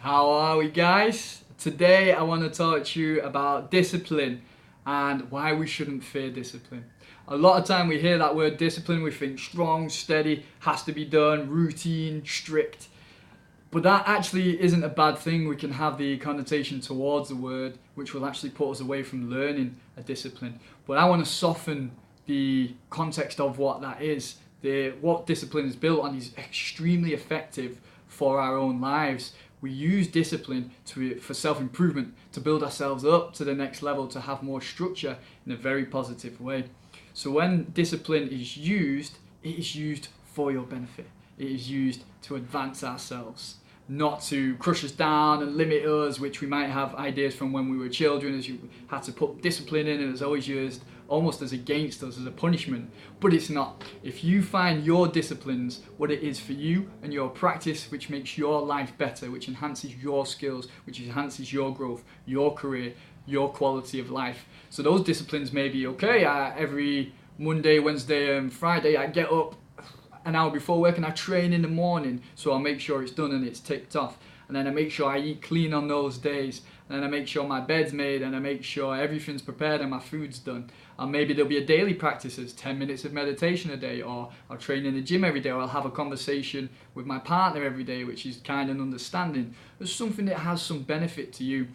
How are we, guys? Today I want to talk to you about discipline and why we shouldn't fear discipline. A lot of time we hear that word discipline, we think strong, steady, has to be done, routine, strict. But that actually isn't a bad thing. We can have the connotation towards the word, which will actually put us away from learning a discipline. But I want to soften the context of what that is. What discipline is built on is extremely effective for our own lives. We use discipline for self-improvement, to build ourselves up to the next level, to have more structure in a very positive way. So when discipline is used, it is used for your benefit. It is used to advance ourselves, not to crush us down and limit us, which we might have ideas from when we were children, as you had to put discipline in and it's always used almost as against us, as a punishment. But it's not. If you find your disciplines what it is for you and your practice, which makes your life better, which enhances your skills, which enhances your growth, your career, your quality of life. So those disciplines may be okay. Every Monday, Wednesday and Friday I get up an hour before work and I train in the morning, so I'll make sure it's done and it's ticked off. And then I make sure I eat clean on those days, and then I make sure my bed's made, and I make sure everything's prepared and my food's done. And maybe there'll be a daily practices, 10 minutes of meditation a day, or I'll train in the gym every day, or I'll have a conversation with my partner every day, which is kind and understanding. There's something that has some benefit to you.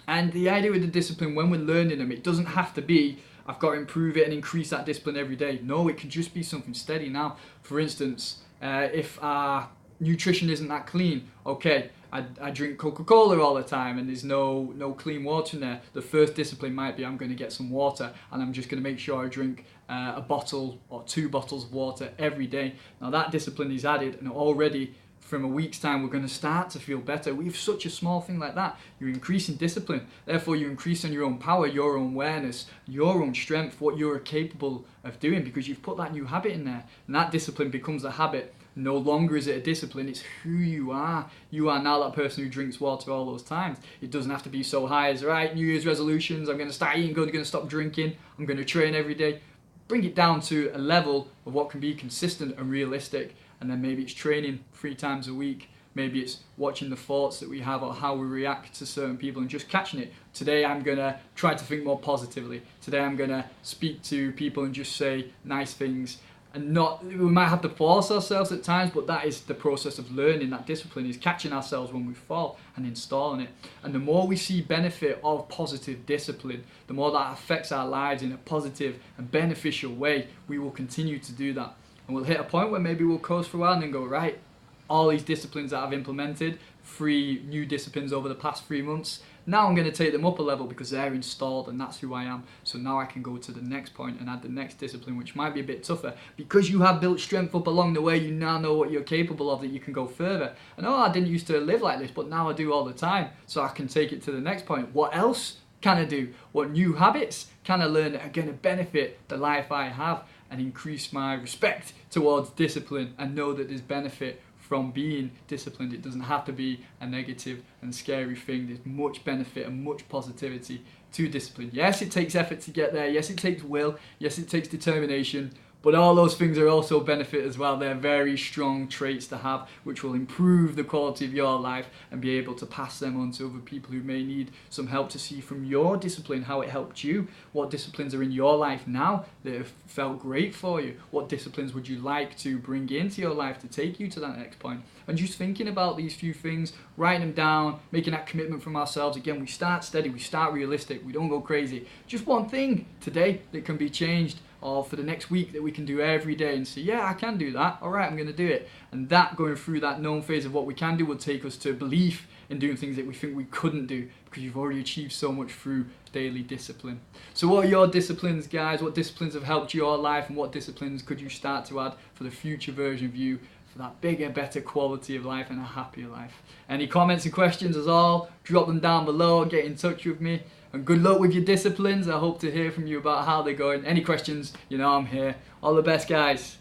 And the idea with the discipline, when we're learning them, it doesn't have to be I've got to improve it and increase that discipline every day. No, it can just be something steady. Now, for instance, if our nutrition isn't that clean, okay, I drink Coca-Cola all the time and there's no clean water in there. The first discipline might be I'm going to get some water, and I'm just going to make sure I drink a bottle or 2 bottles of water every day. Now that discipline is added, and already from a week's time we're going to start to feel better. We have such a small thing like that. You're increasing discipline, therefore you're increasing your own power, your own awareness, your own strength, what you're capable of doing, because you've put that new habit in there, and that discipline becomes a habit. No longer is it a discipline, it's who you are. You are now that person who drinks water all those times. It doesn't have to be so high as, right, New Year's resolutions, I'm going to start eating good, I'm going to stop drinking, I'm going to train every day. Bring it down to a level of what can be consistent and realistic. And then maybe it's training 3 times a week. Maybe it's watching the thoughts that we have or how we react to certain people and just catching it. Today I'm going to try to think more positively. Today I'm going to speak to people and just say nice things. And we might have to force ourselves at times, but that is the process of learning. That discipline is catching ourselves when we fall and installing it. And the more we see benefit of positive discipline, the more that affects our lives in a positive and beneficial way, we will continue to do that. And we'll hit a point where maybe we'll coast for a while and then go, right, all these disciplines that I've implemented, 3 new disciplines over the past 3 months, now I'm going to take them up a level because they're installed and that's who I am. So now I can go to the next point and add the next discipline, which might be a bit tougher. Because you have built strength up along the way, you now know what you're capable of, that you can go further. And I didn't used to live like this, but now I do all the time. So I can take it to the next point. What else can I do? What new habits can I learn that are going to benefit the life I have and increase my respect towards discipline, and know that there's benefit from being disciplined? It doesn't have to be a negative and scary thing. There's much benefit and much positivity to discipline. Yes, it takes effort to get there. Yes, it takes will. Yes, it takes determination. But all those things are also benefit as well. They're very strong traits to have, which will improve the quality of your life and be able to pass them on to other people who may need some help, to see from your discipline how it helped you. What disciplines are in your life now that have felt great for you? What disciplines would you like to bring into your life to take you to that next point? And just thinking about these few things, writing them down, making that commitment from ourselves. Again, we start steady, we start realistic, we don't go crazy. Just one thing today that can be changed, or for the next week that we can do every day and say, yeah, I can do that. All right, I'm going to do it. And that, going through that known phase of what we can do, will take us to belief in doing things that we think we couldn't do, because you've already achieved so much through daily discipline. So what are your disciplines, guys? What disciplines have helped your life, and what disciplines could you start to add for the future version of you, for that bigger, better quality of life and a happier life? Any comments and questions, as all, drop them down below, get in touch with me. And good luck with your disciplines. I hope to hear from you about how they're going. Any questions, you know I'm here. All the best, guys.